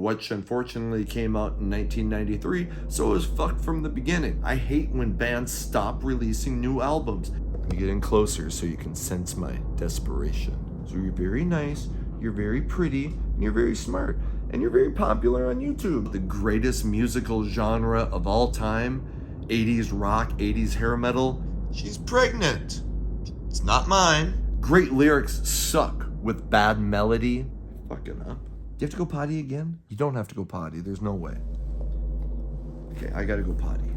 which unfortunately came out in 1993, so it was fucked from the beginning. I hate when bands stop releasing new albums. You get in closer so you can sense my desperation. So you're very nice, you're very pretty, and you're very smart, and you're very popular on YouTube. The greatest musical genre of all time, 80s rock, 80s hair metal, she's pregnant. It's not mine. Great lyrics suck with bad melody. Fucking up. Do you have to go potty again? You don't have to go potty. There's no way. Okay, I gotta go potty.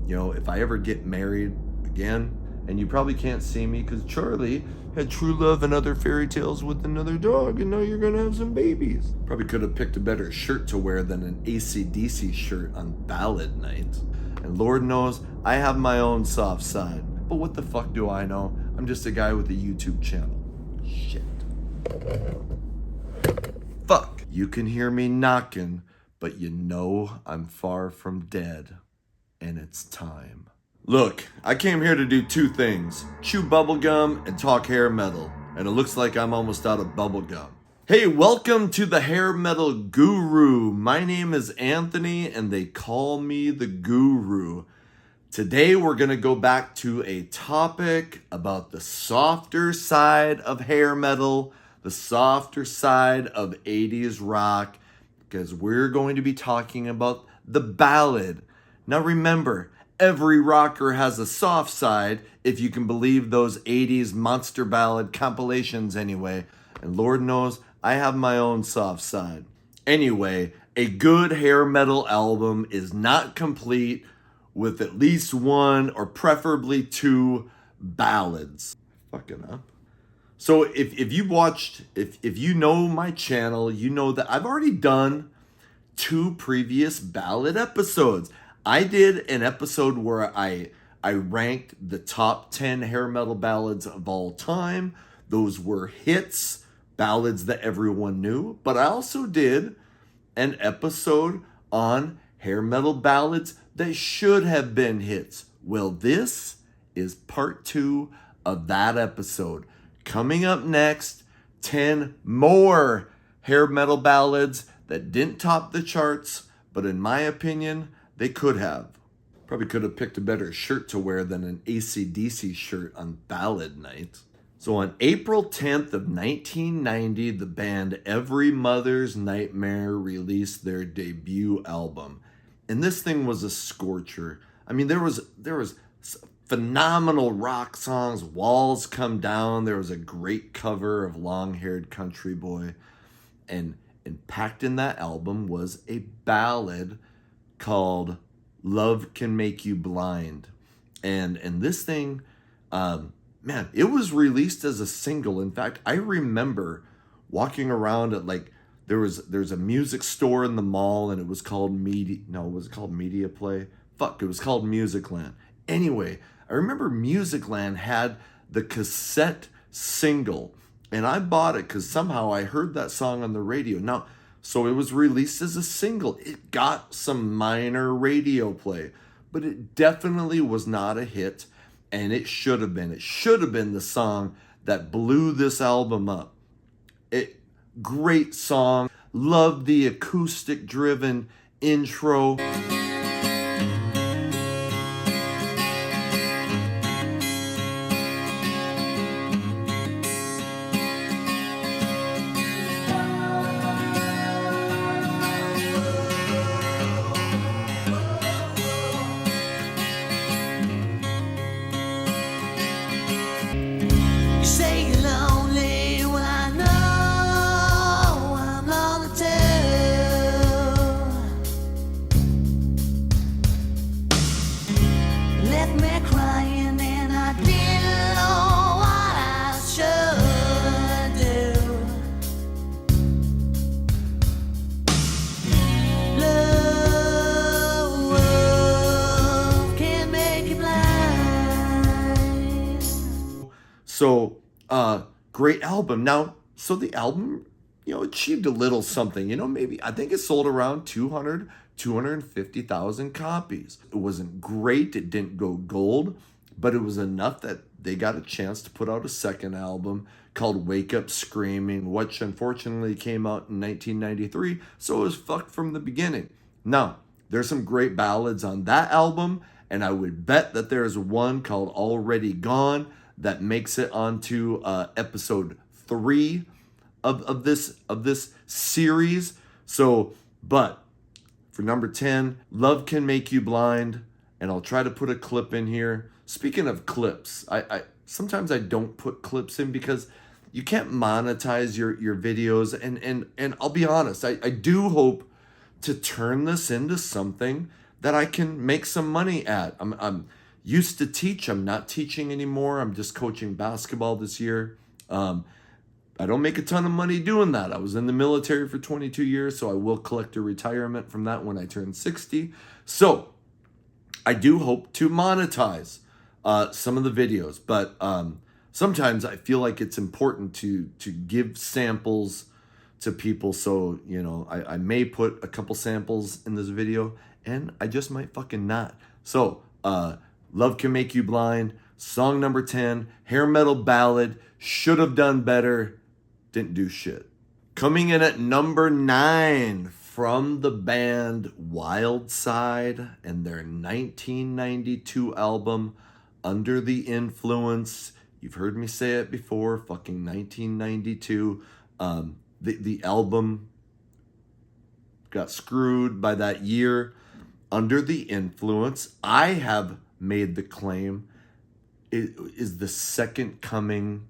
You know, if I ever get married again, and you probably can't see me because Charlie had true love and other fairy tales with another dog, and now you're gonna have some babies. Probably could have picked a better shirt to wear than an AC/DC shirt on ballad night. And Lord knows, I have my own soft side. But what the fuck do I know? I'm just a guy with a YouTube channel. Shit. Fuck. You can hear me knocking, but you know I'm far from dead. And it's time. Look, I came here to do two things. Chew bubblegum and talk hair metal. And it looks like I'm almost out of bubblegum. Hey, welcome to the Hair Metal Guru. My name is Anthony and they call me the Guru. Today we're going to go back to a topic about the softer side of hair metal, the softer side of 80s rock, because we're going to be talking about the ballad. Now remember, every rocker has a soft side, if you can believe those 80s monster ballad compilations anyway. And Lord knows, I have my own soft side. Anyway, a good hair metal album is not complete with at least one or preferably two ballads. Fucking up. So if you watched, if you know my channel, you know that I've already done two previous ballad episodes. I did an episode where I ranked the top 10 hair metal ballads of all time. Those were hits, ballads that everyone knew. But I also did an episode on hair metal ballads that should have been hits. Well, this is part 2 of that episode. Coming up next, 10 more hair metal ballads that didn't top the charts, but in my opinion, they could have. Probably could have picked a better shirt to wear than an AC/DC shirt on ballad night. So on April 10th of 1990, the band Every Mother's Nightmare released their debut album. And this thing was a scorcher. I mean, there was phenomenal rock songs. Walls Come Down. There was a great cover of Long Haired Country Boy. And packed in that album was a ballad called Love Can Make You Blind. And this thing, man, it was released as a single. In fact, I remember walking around at there's a music store in the mall and it was called was it called Media Play? Fuck, it was called Musicland. Anyway, I remember Musicland had the cassette single and I bought it because somehow I heard that song on the radio. Now, so it was released as a single. It got some minor radio play, but it definitely was not a hit, and it should have been. It should have been the song that blew this album up. Great song. Love the acoustic-driven intro. So, great album. Now, so the album, achieved a little something, maybe, I think it sold around 250,000 copies. It wasn't great. It didn't go gold, but it was enough that they got a chance to put out a second album called Wake Up Screaming, which unfortunately came out in 1993, so it was fucked from the beginning. Now, there's some great ballads on that album, and I would bet that there's one called Already Gone that makes it onto episode 3 of this series. So, but for number 10, Love Can Make You Blind, and I'll try to put a clip in here. Speaking of clips, I sometimes I don't put clips in because you can't monetize your videos, and I'll be honest, I do hope to turn this into something that I can make some money at. I'm used to teach. I'm not teaching anymore. I'm just coaching basketball this year. I don't make a ton of money doing that. I was in the military for 22 years, so I will collect a retirement from that when I turn 60. So I do hope to monetize some of the videos, but sometimes I feel like it's important to give samples to people. So, you know, I may put a couple samples in this video, and I just might fucking not. So, Love Can Make You Blind, song number 10, Hair Metal Ballad, should have done better, didn't do shit. Coming in at number 9 from the band Wildside and their 1992 album, Under the Influence. You've heard me say it before, fucking 1992. The album got screwed by that year. Under the Influence, I have made the claim, it is the second coming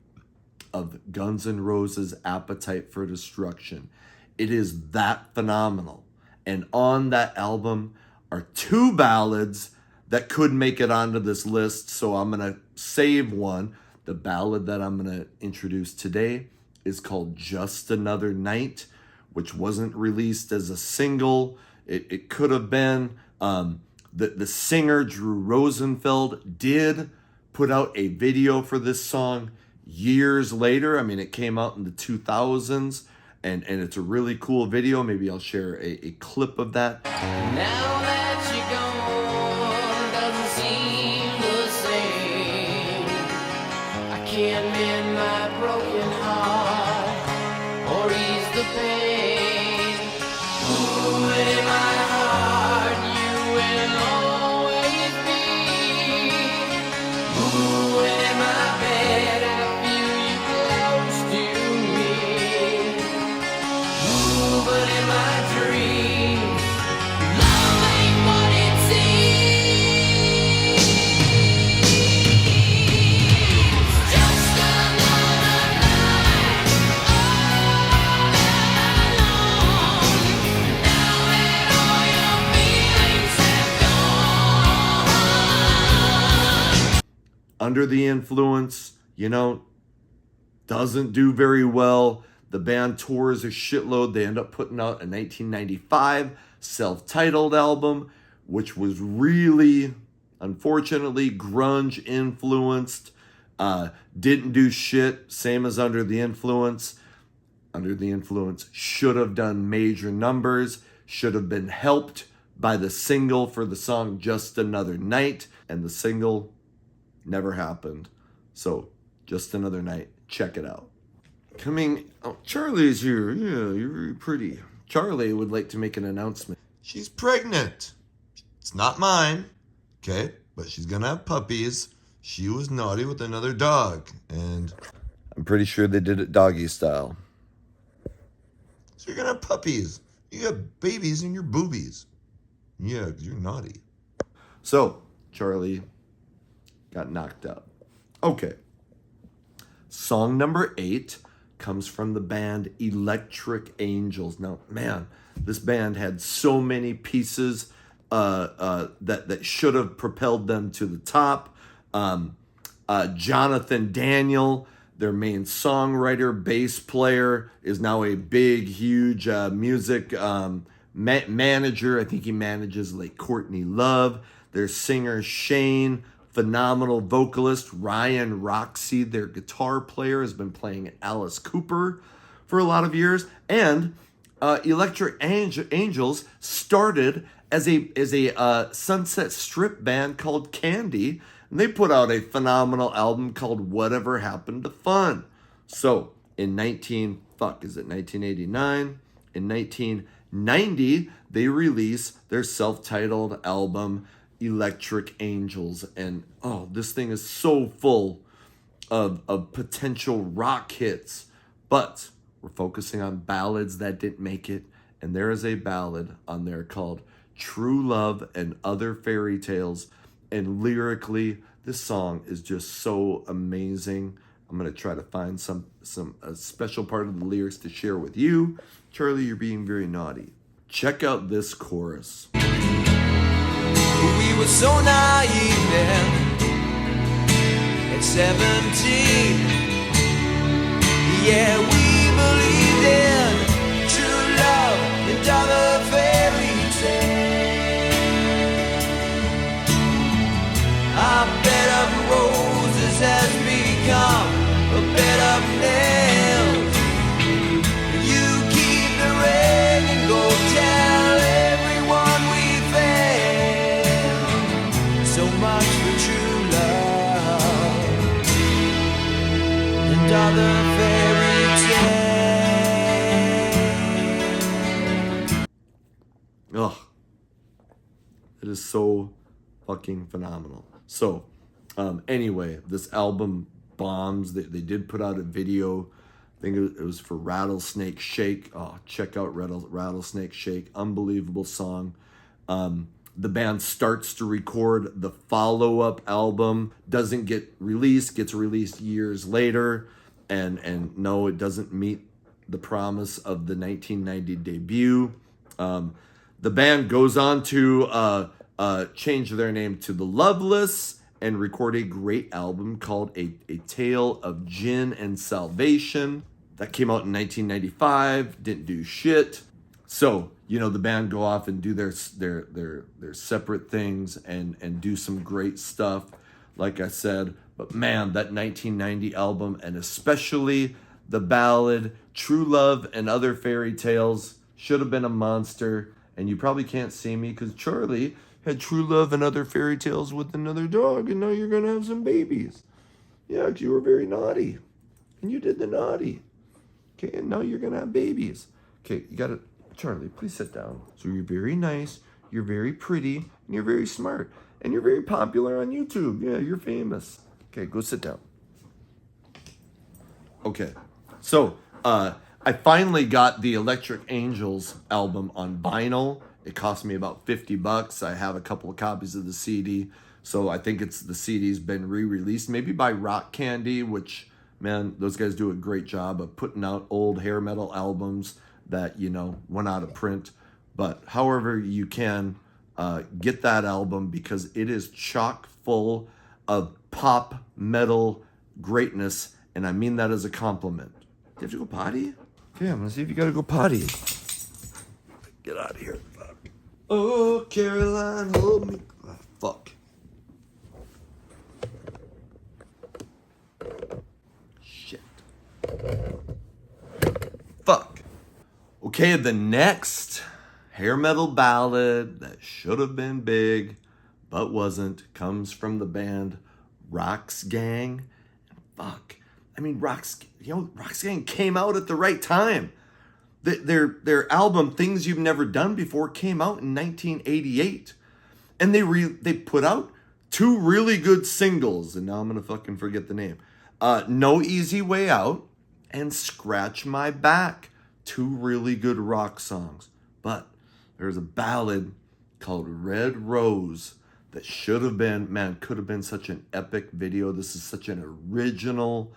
of Guns N' Roses' Appetite for Destruction. It is that phenomenal. And on that album are 2 ballads that could make it onto this list, so I'm going to save one. The ballad that I'm going to introduce today is called Just Another Night, which wasn't released as a single. It could have been. The singer, Drew Rosenfeld, did put out a video for this song years later. I mean, it came out in the 2000s, and it's a really cool video. Maybe I'll share a clip of that. Now that you're gone, doesn't seem the same. I can't mend my broken heart or ease the pain. Ooh, in my heart you will always be. Ooh, in my bed I feel you close to me. Ooh, but in my dreams love ain't what it seems. Just another night all alone. Now that all your feelings have gone. Under the Influence, you know, doesn't do very well. The band tours a shitload. They end up putting out a 1995 self-titled album, which was really, unfortunately, grunge influenced. Didn't do shit, same as Under the Influence. Under the Influence should have done major numbers, should have been helped by the single for the song Just Another Night, and the single never happened. So, Just Another Night, check it out. Charlie's here. Yeah, you're very pretty. Charlie would like to make an announcement. She's pregnant. It's not mine, okay? But she's gonna have puppies. She was naughty with another dog, and I'm pretty sure they did it doggy style. so you're gonna have puppies. You got babies in your boobies. Yeah, 'cause you're naughty. So, Charlie got knocked up. Okay. Song number 8 comes from the band Electric Angels. Now, man, this band had so many pieces that should have propelled them to the top. Jonathan Daniel, their main songwriter, bass player, is now a big, huge music manager. I think he manages like Courtney Love. Their singer Shane, phenomenal vocalist. Ryan Roxy, their guitar player, has been playing Alice Cooper for a lot of years. And Electric Angels started as a Sunset Strip band called Candy, and they put out a phenomenal album called Whatever Happened to Fun. So in 1989? In 1990, they release their self-titled album, Electric Angels. And oh, this thing is so full of potential rock hits. But we're focusing on ballads that didn't make it. And there is a ballad on there called True Love and Other Fairy Tales. And lyrically, this song is just so amazing. I'm going to try to find a special part of the lyrics to share with you. Charlie, you're being very naughty. Check out this chorus. We were so naive then, at 17. Yeah, we believed in true love and other fairy tales. Our bed of roses has become a bed of nails. You keep the ring and go tell everyone we failed. So much for true love and other fairy tales. Ugh. It is so fucking phenomenal. So, anyway, this album bombs. They did put out a video. I think it was for Rattlesnake Shake. Oh, check out Rattlesnake Shake. Unbelievable song. The band starts to record the follow-up album. Doesn't get released. Gets released years later. And no, it doesn't meet the promise of the 1990 debut. The band goes on to change their name to The Loveless and record a great album called A Tale of Gin and Salvation. That came out in 1995, didn't do shit. So, the band go off and do their separate things and do some great stuff, like I said. But man, that 1990 album, and especially the ballad True Love and Other Fairy Tales, should have been a monster. And you probably can't see me because Charlie had true love and other fairy tales with another dog, and now you're going to have some babies. Yeah, because you were very naughty. And you did the naughty. Okay, and now you're going to have babies. Okay, you got to... Charlie, please sit down. So you're very nice, you're very pretty, and you're very smart. And you're very popular on YouTube. Yeah, you're famous. Okay, go sit down. Okay, so I finally got the Electric Angels album on vinyl. It cost me about $50. I have a couple of copies of the CD. So I think the CD's been re-released, maybe by Rock Candy, which, man, those guys do a great job of putting out old hair metal albums that, went out of print. But however you can, get that album because it is chock full of pop metal greatness. And I mean that as a compliment. Do you have to go potty? Okay, I'm going to see if you got to go potty. Get out of here. Fuck. Oh, Caroline, hold me. Oh, fuck. Shit. Fuck. Okay, the next hair metal ballad that should have been big, but wasn't, comes from the band Roxx Gang. Fuck. I mean, Roxx Gang came out at the right time. Their album Things You've Never Done Before came out in 1988, and they put out two really good singles, and now I'm gonna fucking forget the name. No Easy Way Out and Scratch My Back, two really good rock songs. But there's a ballad called Red Rose that should have been, could have been such an epic video. This is such an original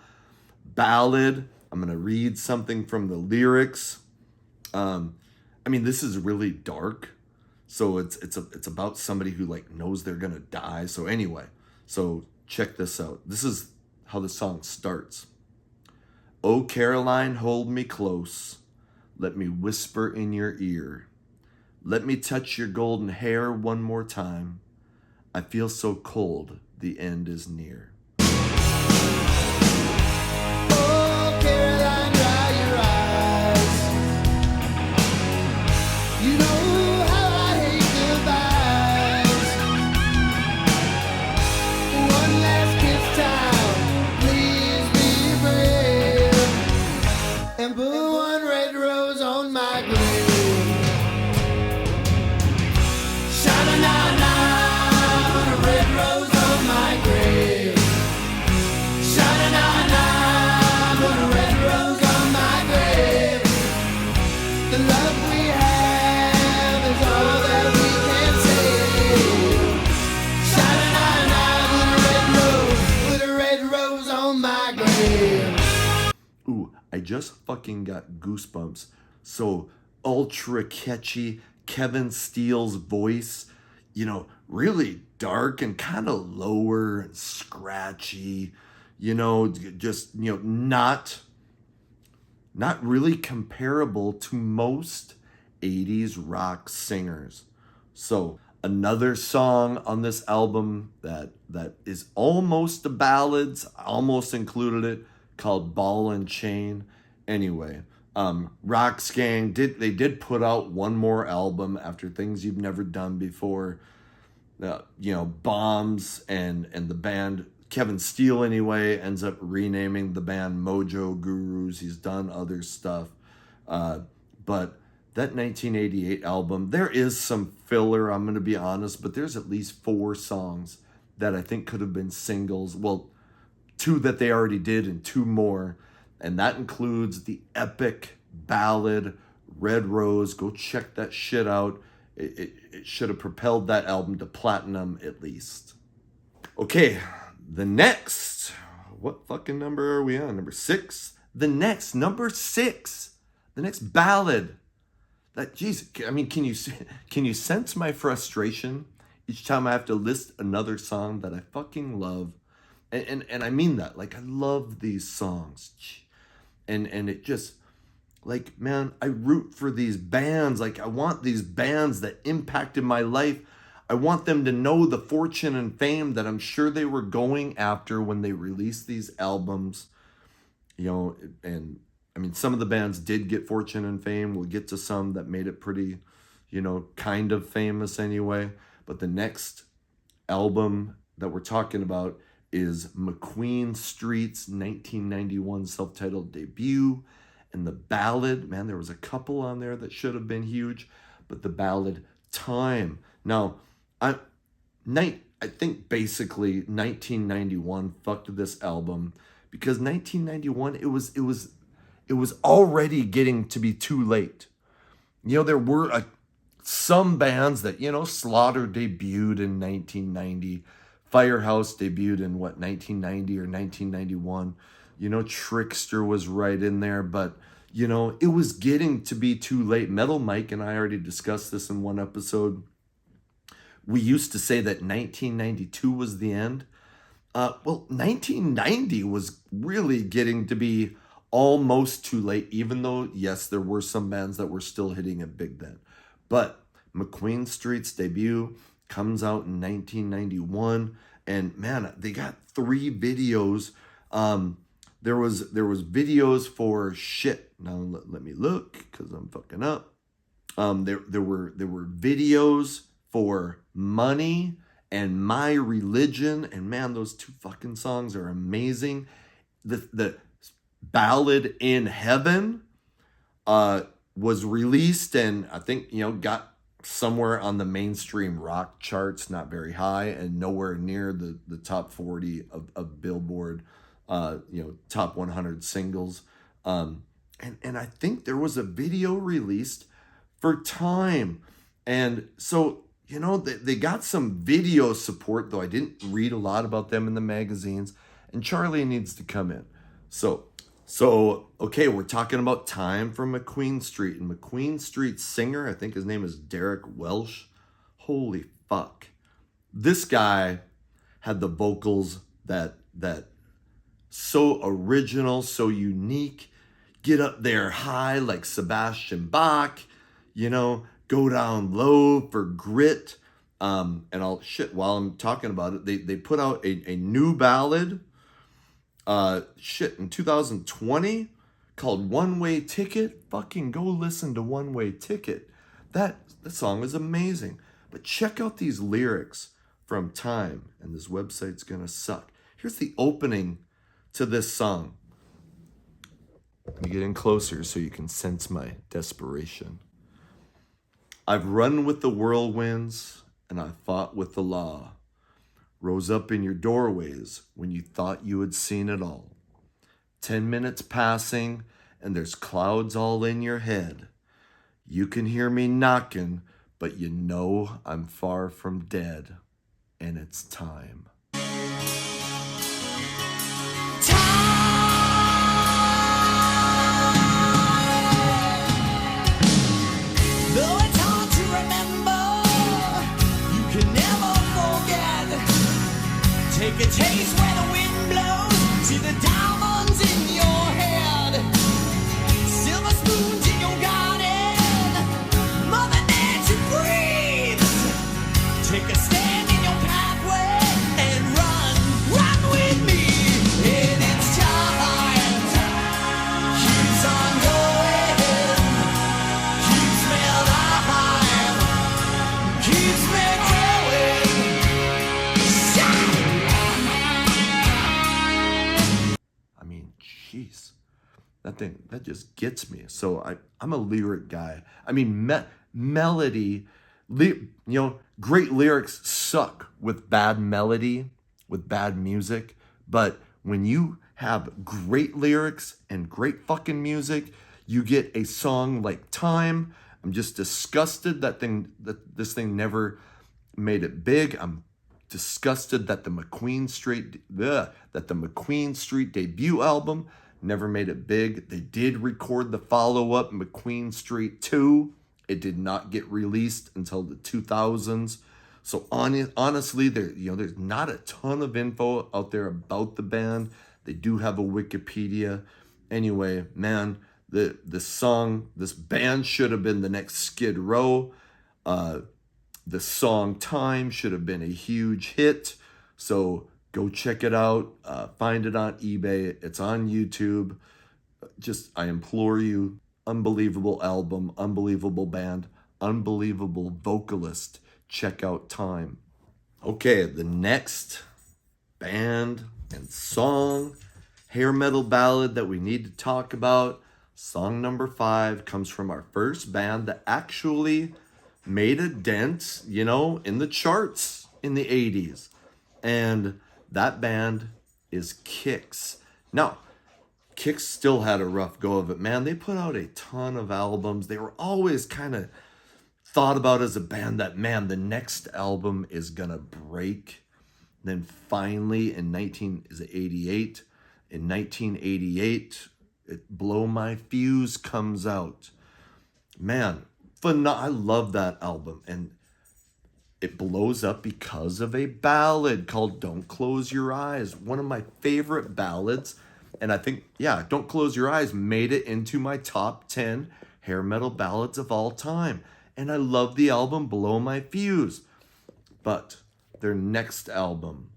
ballad. I'm gonna read something from the lyrics. This is really dark, so it's about somebody who knows they're gonna die. So anyway, so check this out. This is how the song starts. Oh, Caroline, hold me close. Let me whisper in your ear. Let me touch your golden hair one more time. I feel so cold, the end is near. Oh, Caroline, dry your eyes. You know how I hate goodbyes. One last kiss time, please be brave. fucking got goosebumps. So ultra catchy, Kevin Steele's voice, you know, really dark and kind of lower and scratchy, you know, just, you know, not really comparable to most 80s rock singers. So another song on this album that is almost the ballads, I almost included it, called Ball and Chain. Anyway, Roxx Gang did put out one more album after Things You've Never Done Before. You know, Bombs and the band, Kevin Steele anyway, ends up renaming the band Mojo Gurus. He's done other stuff. But that 1988 album, there is some filler, I'm going to be honest, but there's at least 4 songs that I think could have been singles. Well, 2 that they already did and 2 more. And that includes the epic ballad Red Rose. Go check that shit out. It should have propelled that album to platinum at least. Okay, the next, what fucking number are we on? Number 6? Number 6. The next ballad. That, geez, I mean, can you sense my frustration each time I have to list another song that I fucking love? And I mean that. Like, I love these songs. And it just, like, man, I root for these bands. Like, I want these bands that impacted my life. I want them to know the fortune and fame that I'm sure they were going after when they released these albums. You know, and I mean, some of the bands did get fortune and fame. We'll get to some that made it pretty, you know, kind of famous anyway. But the next album that we're talking about is McQueen Street's 1991 self-titled debut. And the ballad, man, there was a couple on there that should have been huge, but the ballad Time. Now, I think basically 1991 fucked this album, because 1991, it was already getting to be too late. You know, there were some bands that, you know, Slaughter debuted in 1990. Firehouse debuted in, 1990 or 1991. You know, Trickster was right in there, but, you know, it was getting to be too late. Metal Mike and I already discussed this in one episode. We used to say that 1992 was the end. Well, 1990 was really getting to be almost too late, even though, yes, there were some bands that were still hitting it big then. But McQueen Street's debut comes out in 1991, and man, they got 3 videos. There was videos for shit. Now let me look, because I'm fucking up. There were videos for Money and My Religion, and man, those 2 fucking songs are amazing. The ballad In Heaven was released, and I think, you know, got somewhere on the mainstream rock charts, not very high, and nowhere near the top 40 of Billboard, you know, top 100 singles. And I think there was a video released for Time. And so, you know, they got some video support, though I didn't read a lot about them in the magazines, and Charlie needs to come in. So, okay, we're talking about Time from McQueen Street. And McQueen Street's singer, I think his name is Derek Welsh. Holy fuck. This guy had the vocals that so original, so unique, get up there high like Sebastian Bach, you know, go down low for Grit. And while I'm talking about it, they put out a new ballad in 2020 called One Way Ticket. Fucking go listen to One Way Ticket. The song is amazing. But check out these lyrics from Time, and this website's gonna suck. Here's the opening to this song. Let me get in closer so you can sense my desperation. I've run with the whirlwinds, and I fought with the law. Rose up in your doorways when you thought you had seen it all. 10 minutes passing, and there's clouds all in your head. You can hear me knocking, but you know I'm far from dead, and it's time. Time. can taste where the wind blows. See the diamonds in your head, silver spoons in your garden. Mother Nature breathes. Take a stand in your pathway and run with me. And it's time, keeps on going, keeps me alive, keeps me growing. I mean, jeez, that just gets me. So I'm a lyric guy. I mean, melody, great lyrics suck with bad melody, with bad music. But when you have great lyrics and great fucking music, you get a song like Time. I'm just disgusted that this thing never made it big. I'm disgusted that the McQueen Street debut album never made it big. They did record the follow-up, McQueen Street 2. It did not get released until the 2000s. So honestly, there's not a ton of info out there about the band. They do have a Wikipedia. Anyway, man, this band should have been the next Skid Row. The song Time should have been a huge hit. So go check it out. Find it on eBay. It's on YouTube. I implore you. Unbelievable album, unbelievable band, unbelievable vocalist. Check out Time. Okay, the next band and song, hair metal ballad that we need to talk about. Song number 5 comes from our first band that actually made a dent, in the charts in the 80s. And that band is KIX. Now, KIX still had a rough go of it, man. They put out a ton of albums. They were always kind of thought about as a band that, man, the next album is gonna break. Then finally in 1988, Blow My Fuse comes out. Man, I love that album, and it blows up because of a ballad called Don't Close Your Eyes. One of my favorite ballads. And I think, Don't Close Your Eyes made it into my top 10 hair metal ballads of all time. And I love the album Blow My Fuse. But their next album,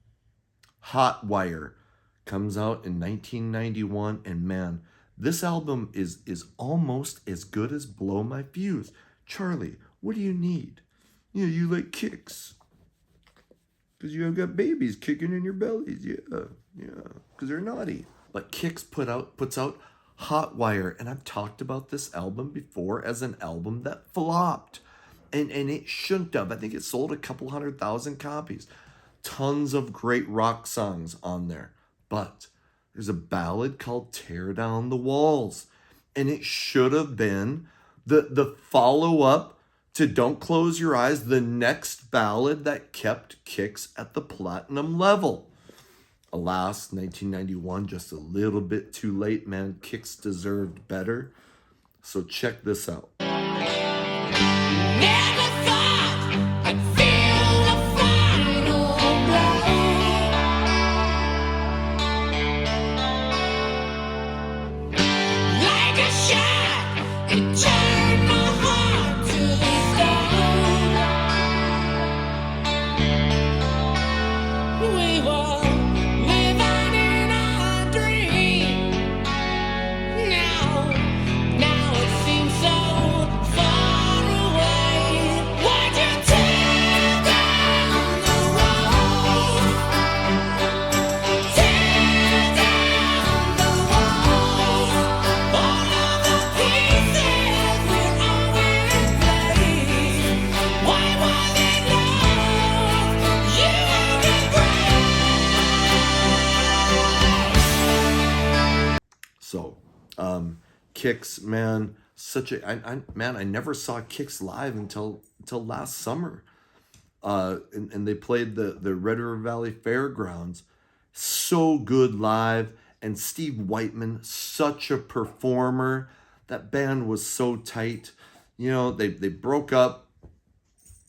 Hot Wire, comes out in 1991. And man, this album is almost as good as Blow My Fuse. Charlie, what do you need? You like kicks. Because you have got babies kicking in your bellies. Yeah. Because they're naughty. But KIX puts out Hot Wire. And I've talked about this album before as an album that flopped. And it shouldn't have. I think it sold a couple 100,000 copies. Tons of great rock songs on there. But there's a ballad called Tear Down the Walls. And it should have been the follow-up to Don't Close Your Eyes, the next ballad that kept KIX at the platinum level. Alas, 1991, just a little bit too late, man. KIX deserved better. So check this out. Never thought I'd feel the final blow. Like a shot, it turned my heart to stone. We were living in a dream. Now it seems so far away. Why'd you tear down the walls? Tear down the walls. All of the pieces were all in place. Why was it love you embraced? So, KIX, man, I never saw KIX live until last summer. And they played the Red River Valley Fairgrounds. So good live. And Steve Whiteman, such a performer. That band was so tight. They broke up.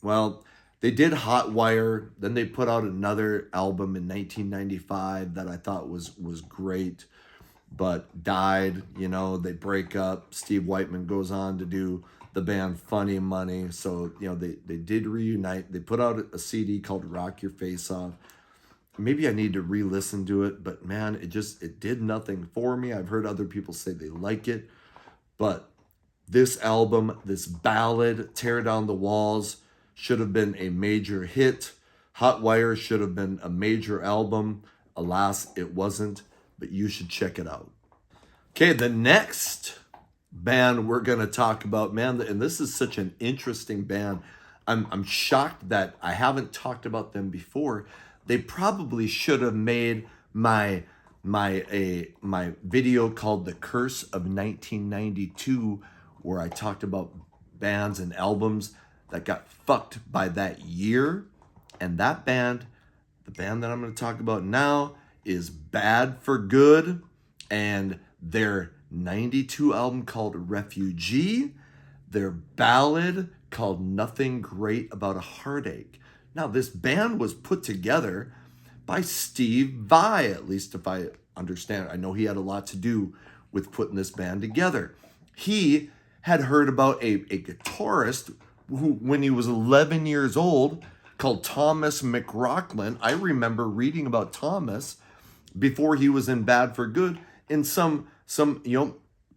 Well, They did Hot Wire, then they put out another album in 1995 that I thought was great, but died. You know, they break up. Steve Whiteman goes on to do the band Funny Money. So, you know, they did reunite. They put out a CD called Rock Your Face Off. Maybe I need to re-listen to it, but man, it did nothing for me. I've heard other people say they like it, but this album, this ballad, Tear Down the Walls, should have been a major hit. Hot Wire should have been a major album. Alas, it wasn't, but you should check it out. Okay, the next band we're going to talk about, man, and this is such an interesting band. I'm shocked that I haven't talked about them before. They probably should have made my video called The Curse of 1992, where I talked about bands and albums that got fucked by that year. And that band, the band that I'm going to talk about now, is Bad for Good, and their 92 album called Refugee, their ballad called Nothing Great About a Heartache. Now, this band was put together by Steve Vai, at least if I understand. I know he had a lot to do with putting this band together. He had heard about a guitarist who, when he was 11 years old, called Thomas McRocklin. I remember reading about Thomas before he was in Bad for Good in some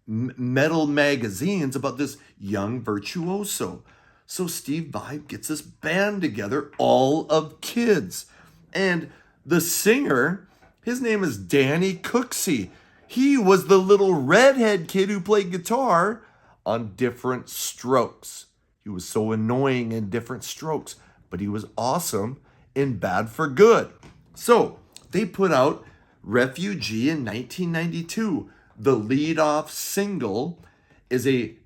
metal magazines about this young virtuoso. So Steve Vai gets this band together, all of kids. And the singer, his name is Danny Cooksey. He was the little redhead kid who played guitar on Different Strokes. He was so annoying in Different Strokes, but he was awesome in Bad for Good. So they put out Refugee in 1992. The lead-off single is a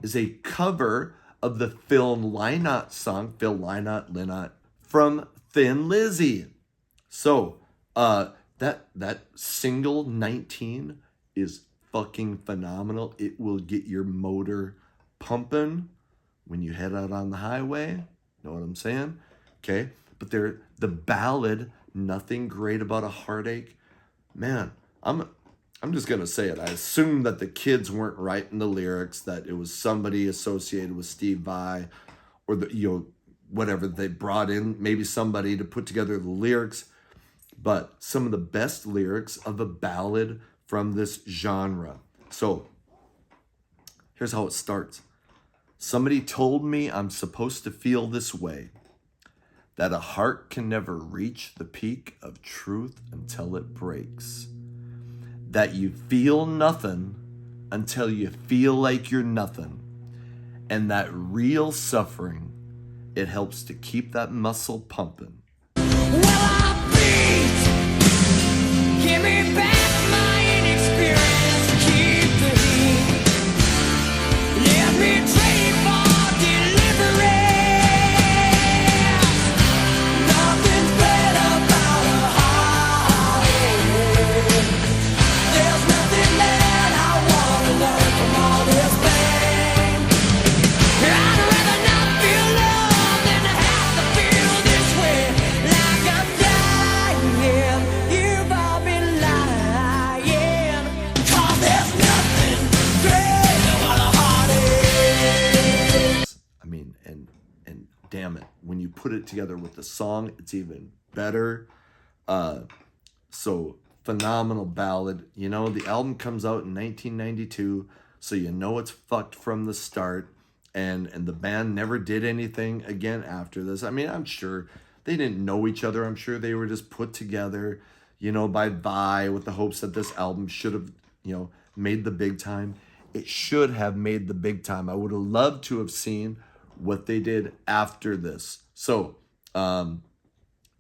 cover of the Phil Lynott song, Phil Lynott, from Thin Lizzy. So that single 19 is fucking phenomenal. It will get your motor pumping when you head out on the highway. Know what I'm saying? Okay. But the ballad, Nothing Great About a Heartache. Man, I'm just gonna say it. I assume that the kids weren't writing the lyrics, that it was somebody associated with Steve Vai, or whatever they brought in, maybe somebody to put together the lyrics. But some of the best lyrics of a ballad from this genre. So here's how it starts. Somebody told me I'm supposed to feel this way, that a heart can never reach the peak of truth until it breaks, that you feel nothing until you feel like you're nothing, and that real suffering, it helps to keep that muscle pumping. Well, I beat. Give me back my inexperience. Keep the heat. Let me trade for deliverance. Nothing's great about a heartache. There's nothing that I want to learn from all this pain. I'd rather not feel love than to have to feel this way. Like I'm dying, you've all been lying. 'Cause there's nothing great about a heartache. I mean, and damn it, when you put it together with the song, it's even better. So phenomenal ballad. You know, the album comes out in 1992, so you know it's fucked from the start. And the band never did anything again after this. I mean, I'm sure they didn't know each other. I'm sure they were just put together, by Vai with the hopes that this album should have, made the big time. It should have made the big time. I would have loved to have seen what they did after this. So,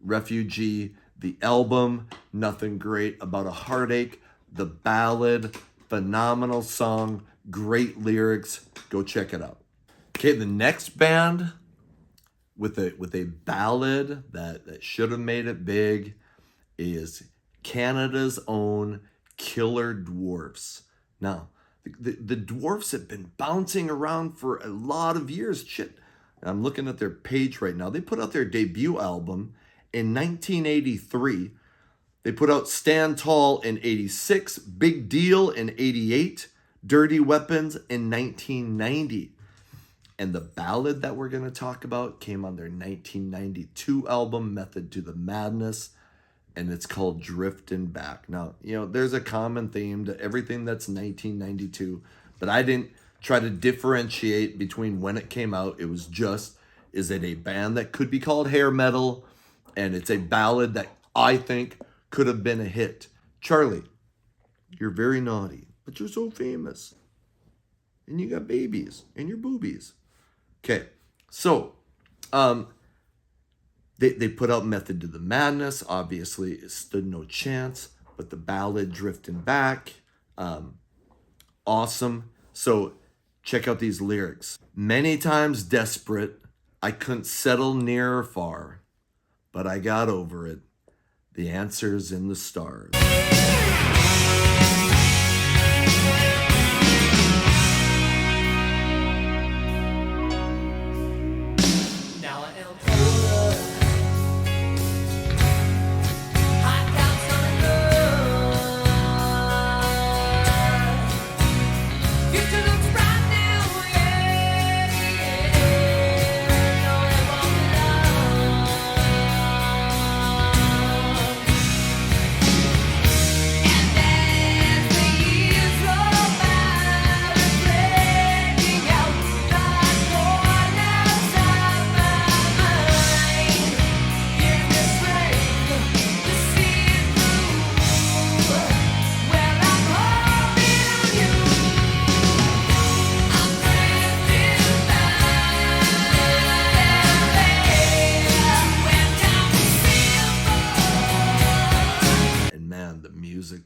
Refugee, the album, Nothing Great About a Heartache, the ballad, phenomenal song, great lyrics. Go check it out. Okay, the next band with a ballad that should have made it big is Canada's own Killer Dwarfs. Now, the Dwarfs have been bouncing around for a lot of years. Shit, And I'm looking at their page right now. They put out their debut album in 1983. They put out Stand Tall in 86, Big Deal in 88, Dirty Weapons in 1990. And the ballad that we're going to talk about came on their 1992 album, Method to the Madness, and it's called Driftin' Back. Now, there's a common theme to everything that's 1992, but I didn't try to differentiate between when it came out. It was just, is it a band that could be called hair metal? And it's a ballad that I think could have been a hit. Charlie, you're very naughty, but you're so famous. And you got babies and your boobies. Okay, so they put out Method to the Madness. Obviously, it stood no chance. But the ballad Drifting Back, awesome. So check out these lyrics. Many times desperate, I couldn't settle near or far, but I got over it. The answer's in the stars.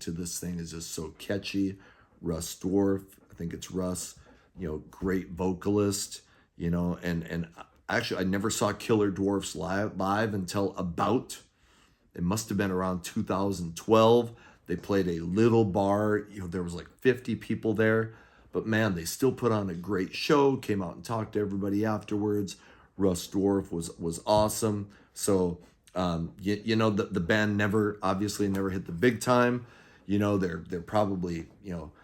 To this thing is just so catchy. Russ Dwarf, I think it's Russ, great vocalist, and actually I never saw Killer Dwarfs live until it must have been around 2012. They played a little bar, there was like 50 people there, but man, they still put on a great show, came out and talked to everybody afterwards. Russ Dwarf was awesome. So the band never hit the big time. They're probably,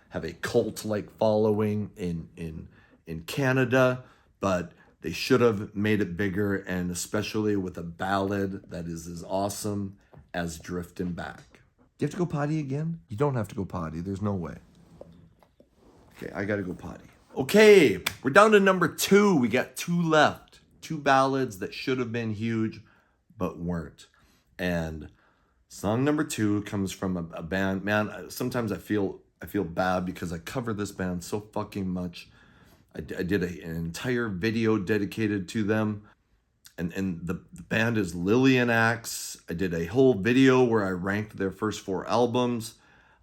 have a cult-like following in Canada, but they should have made it bigger, and especially with a ballad that is as awesome as Driftin' Back. Do you have to go potty again? You don't have to go potty. There's no way. Okay, I gotta go potty. Okay, we're down to number 2. We got 2 left. 2 ballads that should have been huge, but weren't. And song number 2 comes from a band. Man, sometimes I feel bad because I cover this band so fucking much. I did an entire video dedicated to them. And the band is Lillian Axe. I did a whole video where I ranked their first 4 albums.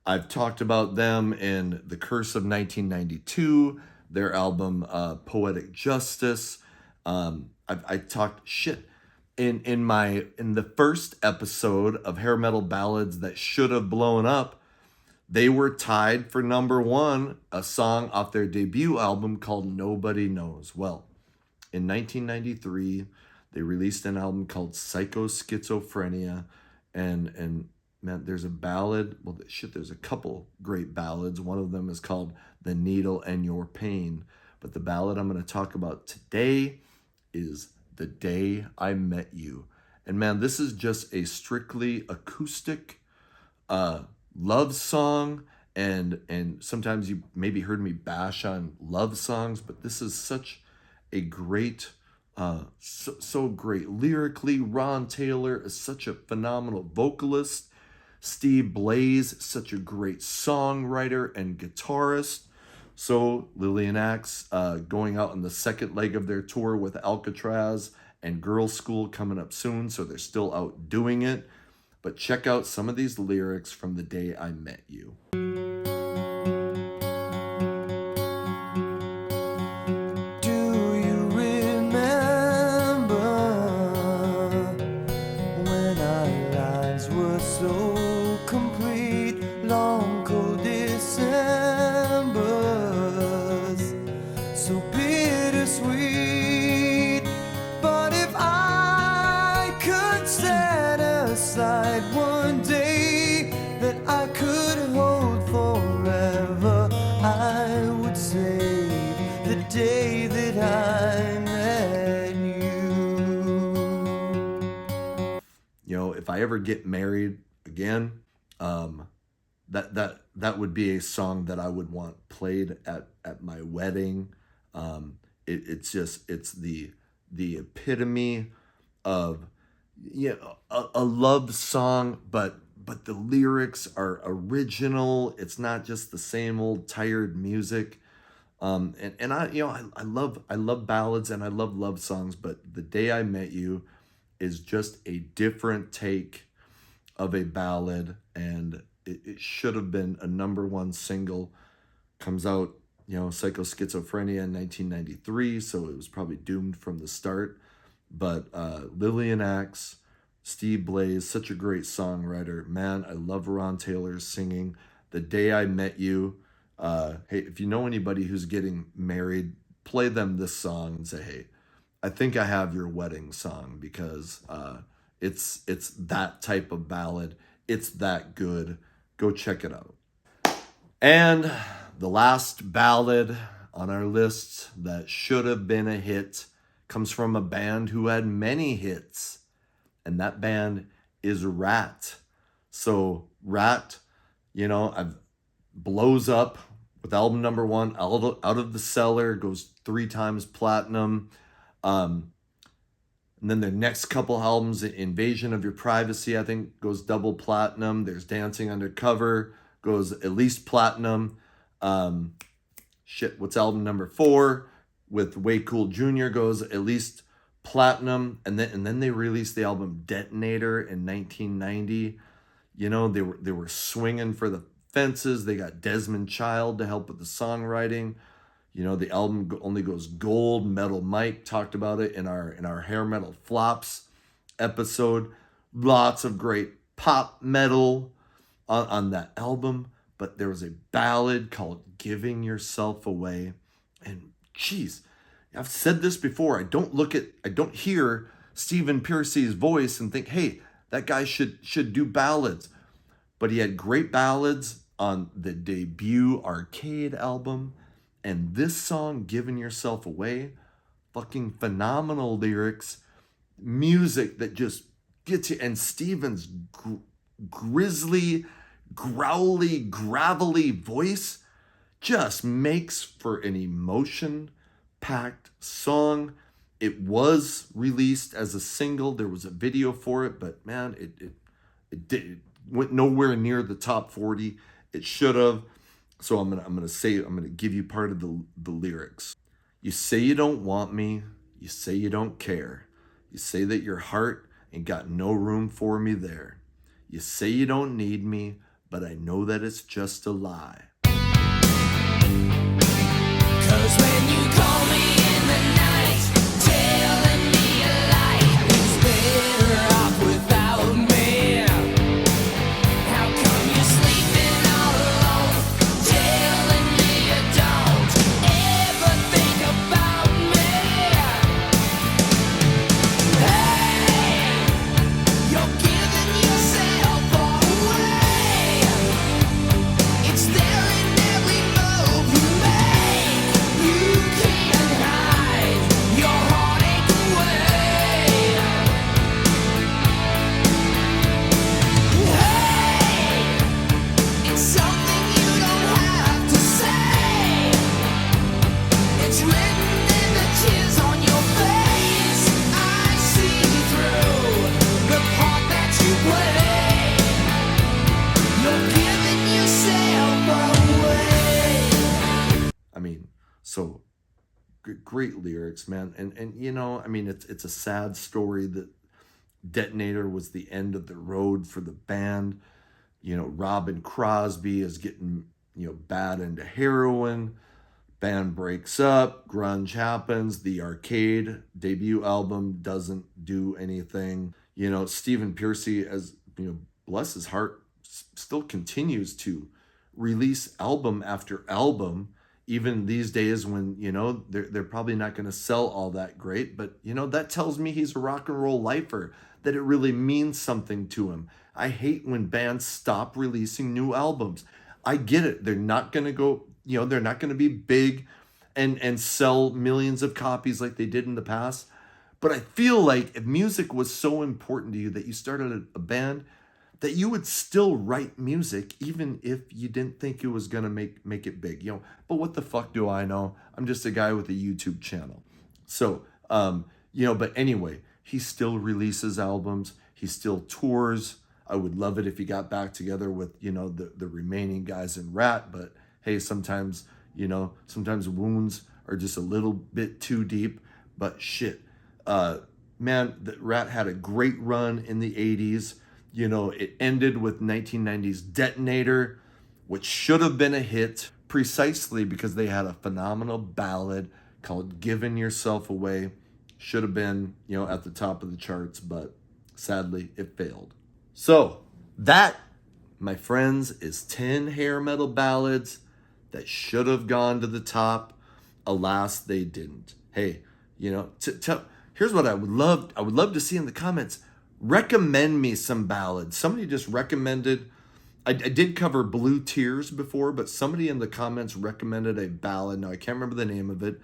I've talked about them in The Curse of 1992, their album Poetic Justice. I talked shit. In the first episode of Hair Metal Ballads that should have blown up, they were tied for number 1, a song off their debut album called Nobody Knows. Well, in 1993, they released an album called Psycho Schizophrenia, and man, there's a ballad. Well, there's a couple great ballads. One of them is called The Needle and Your Pain, but the ballad I'm going to talk about today is The Day I Met You. And man, this is just a strictly acoustic love song. And sometimes you maybe heard me bash on love songs, but this is such a great, so great lyrically. Ron Taylor is such a phenomenal vocalist. Steve Blaze, such a great songwriter and guitarist. So Lillian Axe going out on the second leg of their tour with Alcatraz and Girls School coming up soon, so they're still out doing it. But check out some of these lyrics from The Day I Met You. if I ever get married again, that would be a song that I would want played at my wedding. It's the epitome of a love song, but the lyrics are original. It's not just the same old tired music. And I love ballads and I love love songs, but The Day I Met You is just a different take of a ballad, and it should have been a number one single. Comes out, Psycho Schizophrenia in 1993, so it was probably doomed from the start. But Lillian Axe, Steve Blaze, such a great songwriter. Man, I love Ron Taylor's singing. The Day I Met You. Hey, if you know anybody who's getting married, play them this song and say, hey, I think I have your wedding song, because it's that type of ballad. It's that good. Go check it out. And the last ballad on our list that should have been a hit comes from a band who had many hits, and that band is Ratt. So Ratt, I've blows up with album number 1, Out of the Cellar, goes 3 times platinum. And then their next couple albums, Invasion of Your Privacy, I think goes double platinum. There's Dancing Undercover, goes at least platinum. What's album number 4 with Way Cool Jr. goes at least platinum. And then they released the album Detonator in 1990. They were swinging for the fences. They got Desmond Child to help with the songwriting. The album only goes gold. Metal Mike talked about it in our Hair Metal Flops episode. Lots of great pop metal on that album. But there was a ballad called Giving Yourself Away. And geez, I've said this before. I don't hear Stephen Piercy's voice and think, hey, that guy should do ballads. But he had great ballads on the debut Arcade album. And this song, Giving Yourself Away, fucking phenomenal lyrics, music that just gets you. And Steven's grisly, growly, gravelly voice just makes for an emotion-packed song. It was released as a single. There was a video for it, but man, it went nowhere near the top 40. It should have. So I'm gonna give you part of the lyrics. You say you don't want me. You say you don't care. You say that your heart ain't got no room for me there. You say you don't need me, but I know that it's just a lie. 'Cause when you call me in the night, telling me a lie, it's better off without me. How come you're sleeping all alone, telling me you don't ever think about me? Hey, you're giving yourself away. It's there in every move you make. You can't hide your heartache away. Hey, it's something you don't have to say. It's written in the tears on your face. I see through the part that you play. You're giving yourself away. I mean, so great lyrics, man. And it's a sad story that Detonator was the end of the road for the band. Robin Crosby is getting, bad into heroin. Band breaks up, grunge happens, the Arcade debut album doesn't do anything. Stephen Piercy, as bless his heart, still continues to release album after album, even these days when, they're probably not going to sell all that great. But, that tells me he's a rock and roll lifer, that it really means something to him. I hate when bands stop releasing new albums. I get it. They're not going to go, they're not going to be big and sell millions of copies like they did in the past. But I feel like if music was so important to you that you started a band, that you would still write music even if you didn't think it was gonna make it big, you know. But what the fuck do I know? I'm just a guy with a YouTube channel. So, you know, but anyway, he still releases albums. He still tours. I would love it if he got back together with, you know, the remaining guys in Ratt. But hey, sometimes, you know, sometimes wounds are just a little bit too deep. But shit, man, the Ratt had a great run in the 80s. You know, it ended with 1990's Detonator, which should have been a hit precisely because they had a phenomenal ballad called Giving Yourself Away. Should have been, you know, at the top of the charts, but sadly it failed. So that, my friends, is 10 hair metal ballads that should have gone to the top. Alas, they didn't. Hey, you know, here's what I would love to see in the comments. Recommend me some ballads. Somebody just recommended, I did cover Blue Tears before, but somebody in the comments recommended a ballad. Now I can't remember the name of it,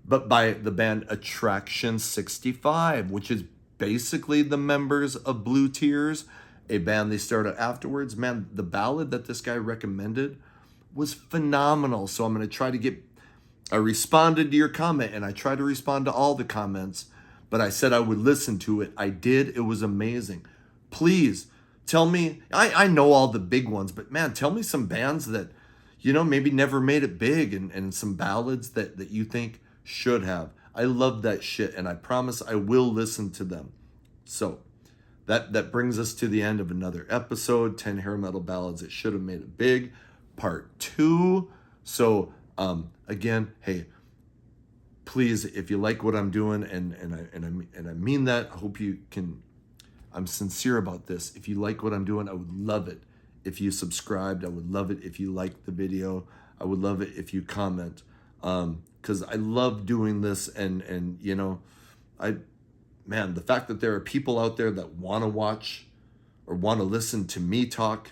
but by the band Attraction 65, which is basically the members of Blue Tears, a band they started afterwards. Man, the ballad that this guy recommended was phenomenal. So I'm going to try to get, I responded to your comment and I try to respond to all the comments, but I said I would listen to it. I did. It was amazing. Please tell me, I know all the big ones, but man, tell me some bands that, you know, maybe never made it big and some ballads that you think should have. I love that shit and I promise I will listen to them. So that brings us to the end of another episode, 10 hair metal ballads that should have made it big, part 2. So again, hey, please, if you like what I'm doing, and I mean that, I hope you can, I'm sincere about this. If you like what I'm doing, I would love it if you subscribed. I would love it if you liked the video. I would love it if you comment, because I love doing this, and you know, man, the fact that there are people out there that want to watch or want to listen to me talk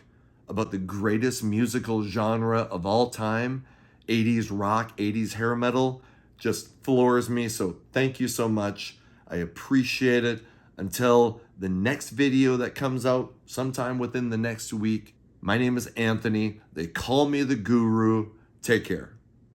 about the greatest musical genre of all time, 80s rock, 80s hair metal, just floors me. So thank you so much. I appreciate it. Until the next video that comes out sometime within the next week, my name is Anthony. They call me the Guru. Take care.